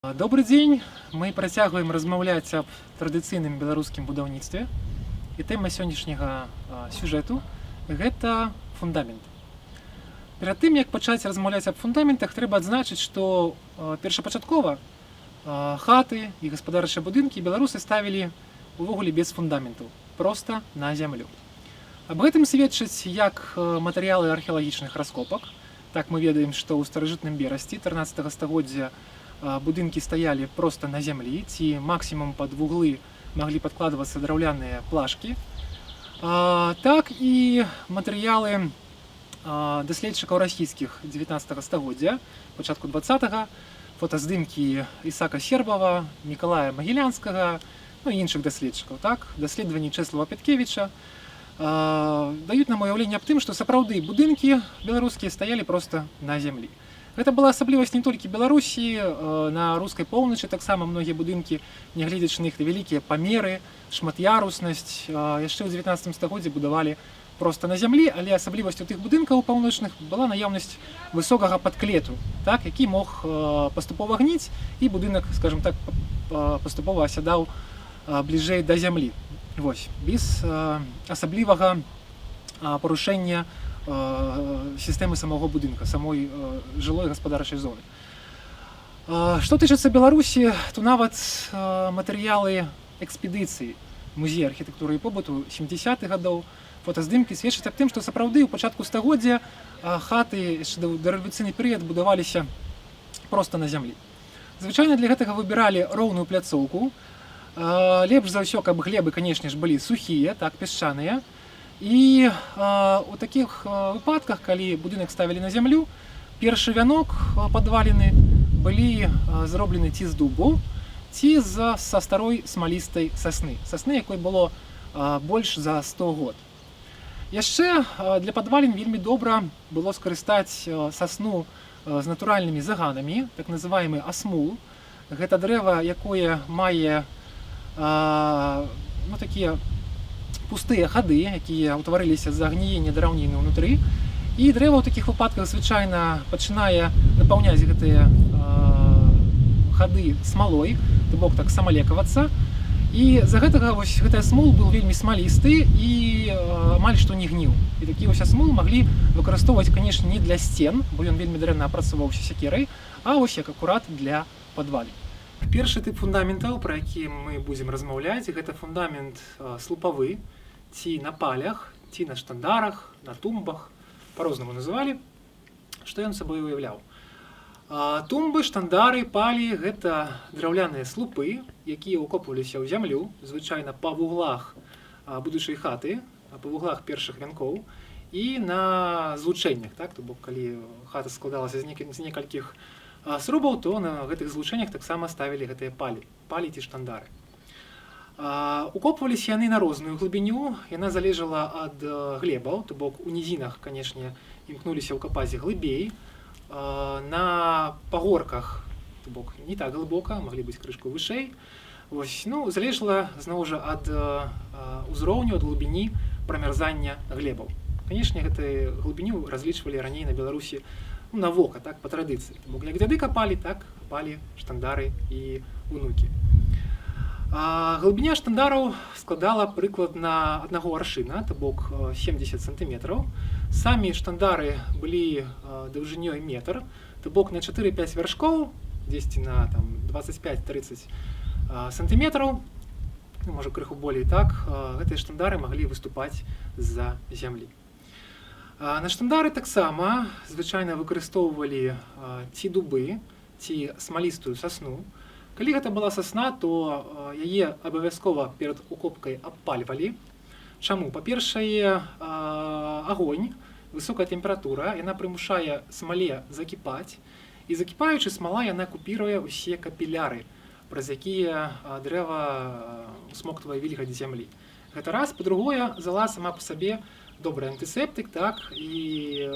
Добрый дзень, мы працягваем размаўляць аб традыцыйным беларускім будаўніцтве. І тэма сённяшняга сюжэту гэта фундамент. Перад тым, як пачаць размаўляць аб фундаментах, трэба адзначыць, што першапачаткова хаты і гаспадарчыя будынкі беларусы ставілі увогуле без фундаментаў, проста на зямлю. Аб гэтым сведчаць як матэрыялы археалагічных раскопак. Так мы ведаем, што ў старажытным Берасці 13 стагоддзя будынкі стаялі проста на зямлі, ці максімум пад вуглы маглі падкладвацца драўляныя плашкі. Так і матэрыялы даследчыкаў расійскіх 19 стагоддзя, пачатку 20-го, фотаздымкі Ісака Сербава, Мікалая Магілянскага, і іншых даследчыкаў. Так? Даследаванні Чэслава Пяткевіча даюць нам уяўленне аб тым, што сапраўды будынкі беларускія стаялі проста на зямлі. Гэта была асаблівасць не толькі Беларусі, на рускай поўначы таксама многія будынкі, нягледзячы на іх вялікія памеры, шмат'яруснасць, яшчэ ў 19 стагоддзі будавалі проста на зямлі, але асаблівасцю тых будынкаў паўночных была наяўнасць высокага падклету, так, які мог паступова гніць, і будынак, скажем так, паступова асядаў бліжэй да зямлі. Вось, без асаблівага парушэння сістэмы самого будынка, самой жылой гаспадарчай зоны. Што тычыцца Беларусі, то нават матэрыялы экспедыцыі музея архітэктуры і побыту 70-х гадоў, фотаздымкі сведчаць аб тым, што сапраўды ў пачатку стагоддзя хаты яшчэ дарэвалюцыйны перыяд будаваліся проста на зямлі. Звычайна для гэтага выбіралі роўную пляцоўку. Лепш за ўсё, каб глебы, канешне ж, былі сухія, так, пясчаныя. І у такіх выпадках, калі будынак ставілі на зямлю, першы вянок падваліны былі зроблены ці з дубу, ці са старой смалістай сасны, якой было больш за 100 год. Яшчэ для падвалін вельмі добра было скарыстаць сасну з натуральнымі заганамі, так называемы асмул. Гэта дрэва, якое мае такія пустыя хады, якія ўтварыліся з-за гніення драўніны ўнутры. І дрэва ў такіх выпадках звычайна пачынае напаўняць гэтыя хады смалой, то бок так самалекавацца. І з-за гэтага вось гэты асмул быў вельмі смалісты і амаль што не гніў. І такі вось асмул маглі выкарыстоўваць, канешне, не для сцен, бо ён вельмі дрэнна апрацоўваўся сякерай, а вось як акурат для падвалін. Першы тып фундаментаў, пра які мы будзем размаўляць, гэта фундамент слупавы, ці на палях, ці на штандарах, на тумбах, па-рознаму называлі. Што ён сабой уяўляў? Тумбы, штандары, палі – гэта драўляныя слупы, якія ўкопваліся ў зямлю, звычайна па вуглах будучай хаты, па вуглах першых вянкоў, і на злучэннях, так? То бок, калі хата складалася з некалькіх срубаў, то на гэтых злучэннях таксама ставілі гэтыя палі ці штандары. Укопваліся яны на розную глыбіню, яна залежала ад глебаў, то бок у нізінах, канешне, імкнуліся ўкапаць глыбей. На пагорках, то бок не так глыбока, маглі быць крышку вышэй. Вось, залежала, зноў жа, ад узроўню, ад глыбіні прамярзання глебаў. Канешне, гэтую глыбіню разлічвалі раней на Беларусі на вока, так, па традыцыі. Бо як дзяды капалі, так капалі штандары і унукі. Глыбіня штандараў складала прыкладна 1 аршына, то бок 70 сантыметраў. Самі штандары былі даўжынёй метр, то бок на 4-5 вяршкоў, дзесьці на 25-30 сантыметраў, можа крыху болей так, гэтыя штандары маглі выступаць з-за зямлі. На штандары таксама звычайна выкарыстоўвалі ці дубы, ці смалістую сасну. Калі гэта была сасна, то яе абавязкова перад укопкай абпальвалі. Чаму? Па-першае, агонь, высокая тэмпература, яна прымушае смале закіпаць, і закіпаючы смала яна купіруе ўсе капіляры, праз якія дрэва усмоктвае вільгаць зямлі. Гэта раз. Па-другое, зала сама па сабе добры антысептык, так, і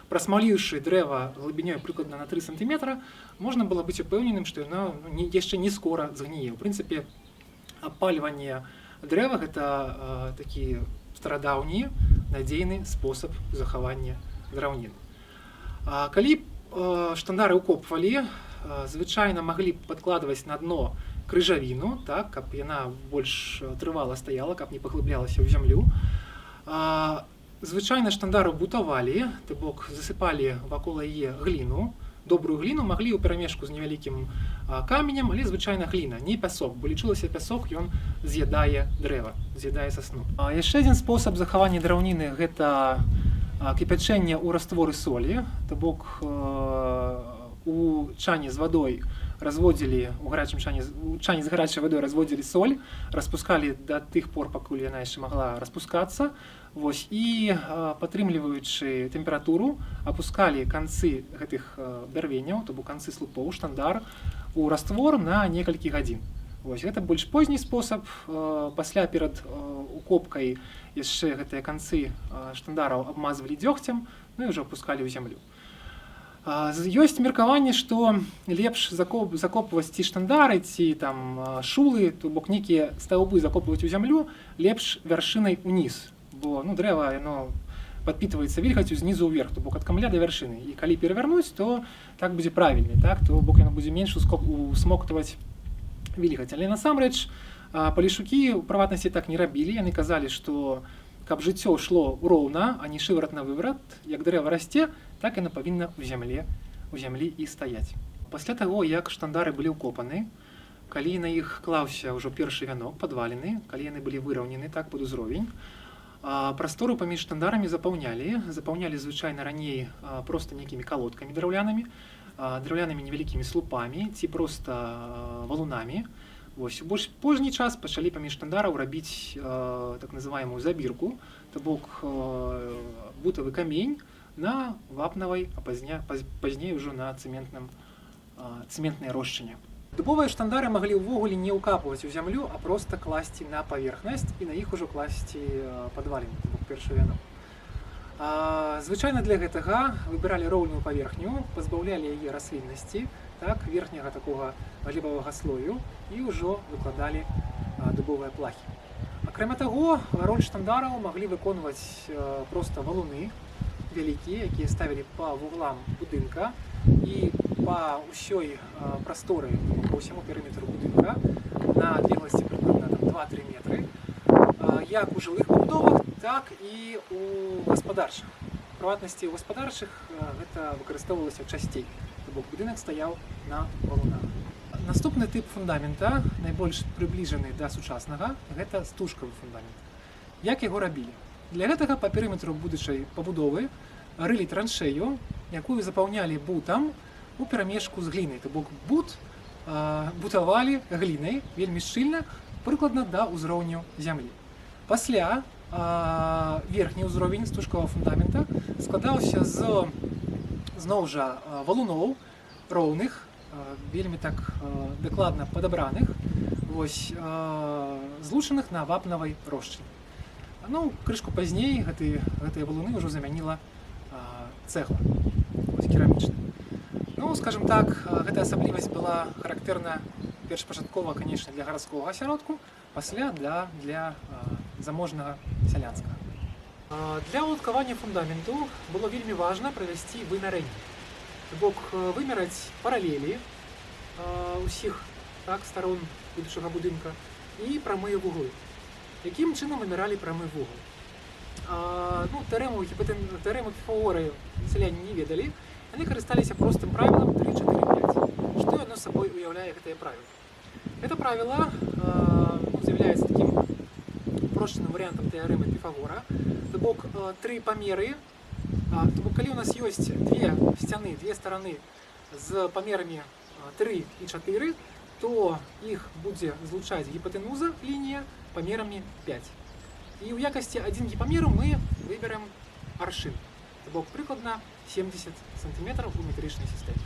прасмаліўшы дрэва глыбінёй прыкладна на 3 сантыметра, можна было быць упэўненым, што яно яшчэ не скора згніе. У прынцыпе, абпальванне дрэва гэта такі старадаўні надзейны спосаб захавання драўніны. Калі штандары ўкопвалі, звычайна маглі падкладваць на дно крыжавіну, так, каб яна больш трывала стаяла, каб не паглыблялася ў зямлю. Звычайна штандары бутавалі, то бок засыпалі вакол яе гліну. Добрую гліну маглі ў перамешку з невялікім каменем, але звычайна гліна, не пясок, бо лічылася пясок, ён з'ядае дрэва, з'ядае сасну. Яшчэ адзін спосаб захавання драўніны – гэта кіпячэнне ў растворы солі, то бок у чане з вадой разводзілі, у чане з гарачай вадой разводзілі соль, распускалі да тых пор, пакуль яна яшчэ магла распускацца, і падтрымліваючы тэмпературу, апускалі канцы гэтых бярвенняў, то бок канцы слупоў, штандар, у раствор на некалькі гадзін. Гэта больш позні спосаб. Пасля перад укопкай яшчэ гэтыя канцы штандараў абмазвалі дзёгцем, і ўжо апускалі ў зямлю. Ёсць меркаванне, што лепш закопваць ці штандары, ці шулы, то бок нейкія стаўбы закопваць у зямлю, лепш вяршынай уніз, бо дрэва падпітваецца вільгаццю знізу ўверх, то бок ад камля да вяршыны. І калі перавярнуць, то так будзе правільней, так, то бок яно будзе менш усмоктваць вільгаць. Але насамрэч палешукі ў прыватнасці так не рабілі, яны казалі, што каб жыццё шло роўна, а не шыварат на выварат, як дрэва расце, так яно павінна ў зямлі і стаяць. Пасля таго, як штандары былі ўкопаны, калі на іх клаўся ўжо першы вянок, падвалены, калі яны былі выраўнены так пад узровень, прастору паміж штандарамі запаўнялі звычайна раней проста нейкімі калодкамі драўлянымі, невялікімі слупамі ці проста валунамі. У больш позні час пачалі паміж штандараў рабіць так называемую забірку, то бок бутавы камень на вапнавай, а пазней ўжо на цэментнай рошчыне. Дубовыя штандары маглі ўвогуле не ўкапваць у зямлю, а проста класці на паверхнасць і на іх ужо класці падваліну, то бок першы вянок. Звычайна для гэтага выбіралі роўную паверхню, пазбаўлялі яе расліннасці, так, верхняга такога глебавага слою, і ўжо выкладалі дубовыя плахі. Акрамя таго, роль штандараў маглі выконваць проста валуны вялікія, якія ставілі па вуглам будынка і па ўсёй прасторы, па ўсяму перыметру будынка на адлегласці прыкладна 2-3 метры, як у жылых пабудовах, так і у гаспадарчых. У прыватнасці, у гаспадарчых гэта выкарыстоўвалася часцей, то бок будынак стаяў на валунах. Наступны тып фундамента, найбольш прыбліжаны да сучаснага, гэта стужкавы фундамент. Як яго рабілі? Для гэтага па перыметру будучай пабудовы рылі траншэю, якую запаўнялі бутам у перамешку з глінай. То бок бутавалі глінай вельмі шчыльна, прыкладна да ўзроўню зямлі. Пасля верхні ўзровень стужкавага фундамента складаўся зноў жа валуноў роўных, вельмі так дакладна падабраных, злучаных на вапнавай рошчыне. Крышку пазней гэтыя валуны ўжо замяніла цэгла керамічная. Скажем так, гэтая асаблівасць была характэрна першапачаткова, канечне, для гарадскога асяродку, пасля для заможнага сялянскага. Для ўладкавання фундаменту было вельмі важна правесці вымярэнне. То бок вымераць паралелі ўсіх старон будучага будынка і прамыя вуглы. Якім чынам вымяралі прамы вугал? Тэарэму Піфагора сяляне не ведалі, яны карысталіся простым правілам 3-4-5. Што яно сабой уяўляе гэтае правіла? Гэта правіла з'яўляецца такім упрошчаным варыянтам тэарэмы Піфагора. То бок тры памеры, то бок калі у нас ёсць две сцяны, две стараны з памерамі 3 і 4, то іх будзе злучаць гіпатэнуза лінія памерамі 5. І ў якасці адзін гіпамеру мы выберем аршын, то бок прыкладна 70 сантиметраў у метрычнай сістэме.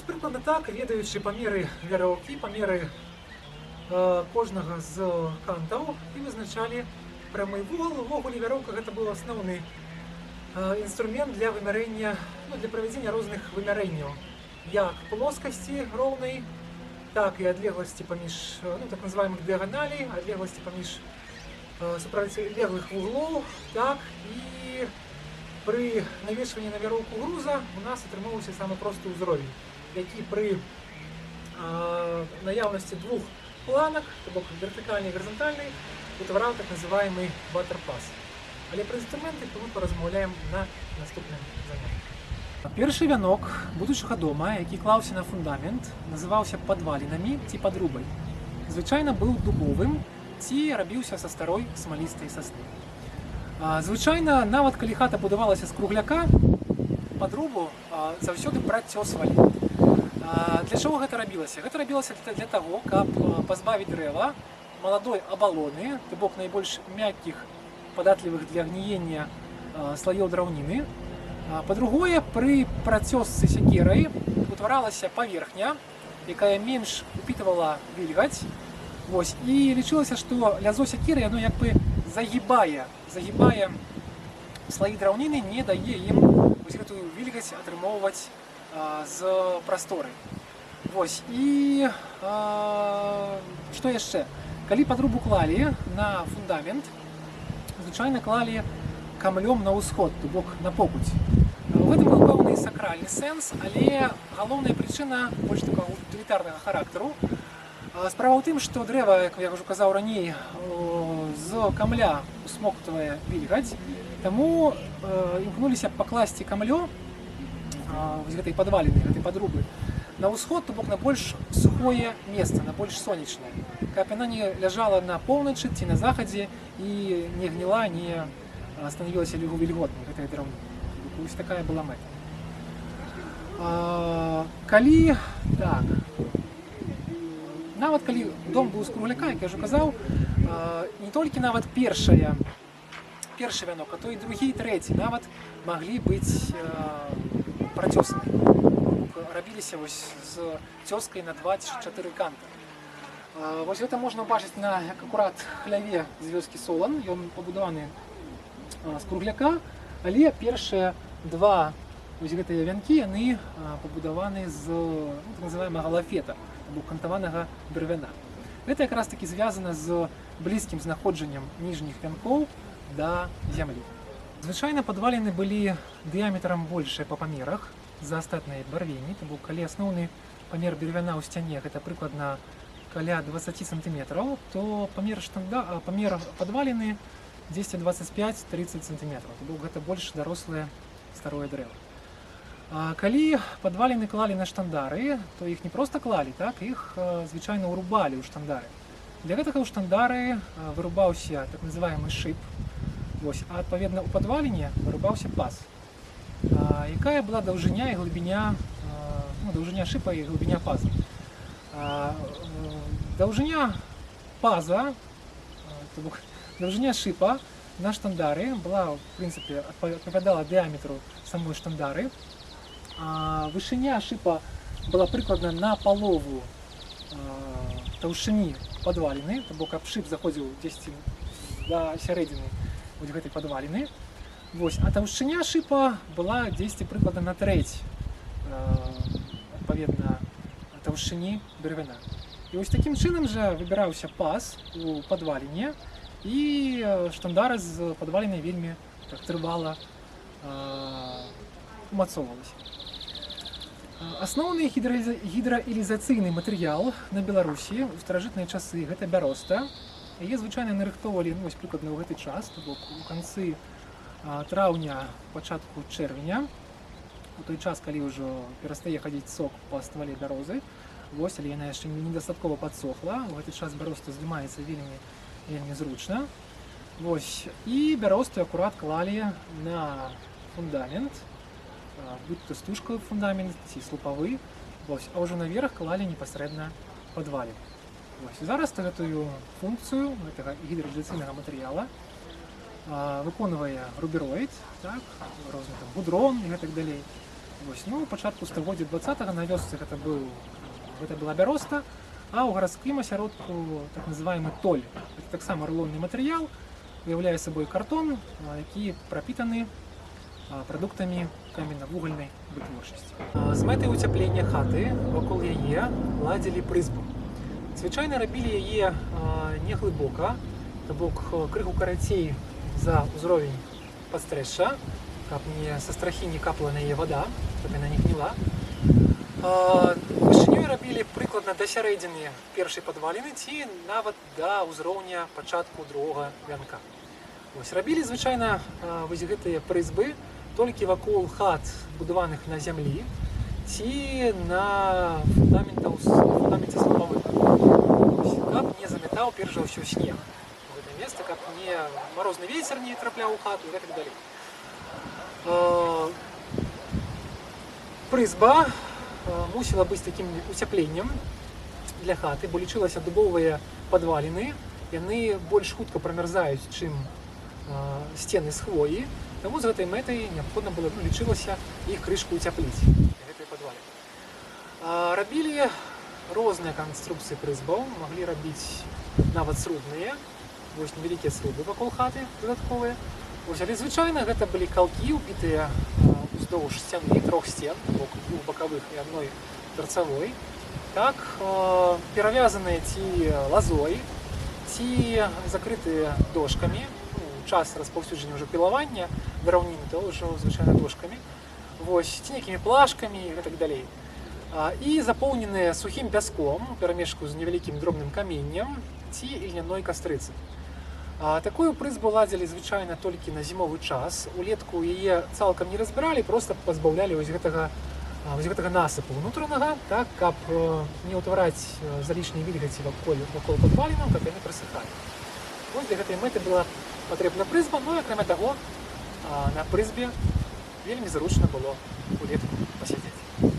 прыкладна так, ведаючы памеры вяроўкі, памеры кожнага з кантаў і вызначалі прамы вугал. Увогуле вяроўка гэта быў асноўны інструмент для вымярэння, для правядзення розных вымярэнняў, як плоскасці роўнай, так і адлегласці паміж так называемых дыяганалей, адлегласці паміж супрацьлеглых вуглоў, так і пры навешванні на вяроўку груза у нас атрымоўваўся самы просты ўзровень, які пры наяўнасці двух планак, то бок вертыкальнай і гарызантальнай, утвараў так называемый баттерпас. Але пра інструменты мы паразмаўляем на наступным занятті. Першы вянок будучага дома, які клаўся на фундамент, называўся падвалінамі ці падрубай. Звычайна быў дубовым ці рабіўся са старой смалістай сасны. Звычайна, нават калі хата будавалася з кругляка, падрубу заўсёды працёсвалі. Для чаго гэта рабілася? Гэта рабілася для таго, каб пазбавіць дрэва маладой абалоны, то бок найбольш мяккіх, падатлівых для гніення слаёў драўніны. Па-другое, пры працёсцы сякерай утваралася паверхня, якая менш упітвала вільгаць. І лічылася, што лязо сякеры яно як бы загібае слаі драўніны, не дае ім гэтую вільгаць атрымоўваць з прасторы. І што яшчэ? Калі падрубу клалі на фундамент, звычайна клалі камлём на ўсход, то бок на покуць. У гэтым быў пэўны сакральны сэнс, але галоўная прычына больш такога утылітарнага характару. Справа ў тым, што дрэва, як я ўжо казаў раней, з камля усмоктвае вільгаць, таму імкнуліся пакласці камлё гэтай падваліны, гэтай падрубы на ўсход, то бок на больш сухое месца, на больш сонечнае, каб яна не ляжала на поўначы ці на захадзе і не гніла, не станавілася вільготнай гэтая драўніна. Вось такая была мэта. Нават калі дом быў з кругляка, як я ўжо казаў, не толькі нават першы вянок, а то і другі, і трэці нават маглі быць працёсаны. Рабіліся з цёскай на 2 ці 4 канты. Вось гэта можна ўбачыць на акурат хляве з вёскі Солан. Ён пабудаваны з кругляка, але першыя два гэтыя вянкі яны пабудаваны з так называемага лафета, або кантаванага бервяна. Гэта якраз такі звязана з блізкім знаходжаннем ніжніх вянкоў да зямлі. Звычайна падваліны былі дыяметрам большыя па памерах за астатныя барвенні, то бок калі асноўны памер бервяна ў сцяне гэта прыкладна каля 20 сантиметраў, то памер падваліны 10-25-30 сантиметраў, то бок гэта больш дарослае старое дрэва. Калі падваліны клалі на штандары, то іх не проста клалі, так, іх звычайна ўрубалі ў штандары. Для гэтага ў штандары вырубаўся так называемы шып, а адпаведна ў падваліне вырубаўся паз. Якая была даўжыня і глыбіня, даўжыня шыпа і глыбіня паза. Даўжыня паза, то бок даўжыня шыпа на штандары была, в прынцыпе, адпавядала дыяметру самой штандары. Вышыня шыпа была прыкладна на палову таўшчыні падваліны, то бок каб шып заходзіў дзесьці да сярэдзіны гэтай падваліны. А таўшчыня шыпа была дзесьці прыкладна на трэць адпаведна таўшчыні бервяна. І вось такім чынам жа выбіраўся паз у падваліне, і штандара з падвалінай вельмі трывала умацоўвалася. Асноўны гідраілізацыйны матэрыял на Беларусі ў старажытныя часы гэта бяроста. Яе звычайна нарыхтоўвалі прыкладна ў гэты час, то бок у канцы траўня, пачатку чэрвеня, у той час, калі ўжо перастае хадзіць сок па ствале бярозы, але яна яшчэ недастаткова падсохла, у гэты час бяроста здымаецца вельмі зручна. І бяросту акурат клалі на фундамент, будь то стужкавы фундамент ці слупавы, а ўжо наверх клалі непасрэдна падвалін. Зараз гэтую функцыю гэтага гідраілізацыйнага матэрыяла выконвае рубероід, розны гудрон і гэтак далей. Вось, ну, у пачатку стагоддзя 20-го на вёсцы гэта была бяроста, а ў гарадскім асяродку так называемы толь. Гэта таксама рулонны матэрыял, уяўляе сабой картон, які прапітаны прадуктамі каменна-вугальнай вытворчасці. З мэтай уцяплення хаты вакол яе ладзілі прызбу. Звычайна рабілі яе неглыбока, то бок крыху карацей за ўзровень падстрэшша, каб са страхі не капала на яе вада, каб яна не гніла. Вышынёй рабілі прыкладна да сярэдзіны першай падваліны ці нават да ўзроўня пачатку другога вянка. Рабілі звычайна вось гэтыя прызбы толькі вакол хат, будаваных на зямлі, ці на фундаменце слабавых, каб не заметаў перш за ўсё снег у гэта месца, каб не марозны вецер не трапляў у хату і так далей. Прызба мусіла быць такім уцяпленнем для хаты, бо лічылася дубовыя падваліны, яны больш хутка прамярзаюць, чым сцены з хвоі. Таму з гэтай мэтай неабходна было, лічылася іх крышку уцяпліць гэтай падвале. Рабілі розныя канструкцыі прызбаў, маглі рабіць нават срубныя, вось невялікія срубы вакол хаты дадатковыя. Але звычайна гэта былі калкі, убітыя уздоўж сцяны, трох сцен, двух бакавых і адной тарцавой, так перавязаныя ці лазой, ці закрытыя дошкамі. Час распаўсюджання ўжо пілавання драўніны, то ўжо звычайна дошкамі, ці нейкімі плашкамі і так далей. І запоўненыя сухім пяском, перамешку з невялікім дробным каменнем ці ільняной кастрыцы. Такую прызбу ладзілі звычайна толькі на зімовы час. Улетку яе цалкам не разбіралі, проста пазбаўлялі вось гэтага насыпу ўнутранага, так, каб не ўтвараць залішняй вільгаці вакол падвалінаў, каб яны прасыхалі. Вось для гэтай мэты была патрэбна прызба, ну і акрамя таго, на прызбе вельмі зручна было улетку пасядзець.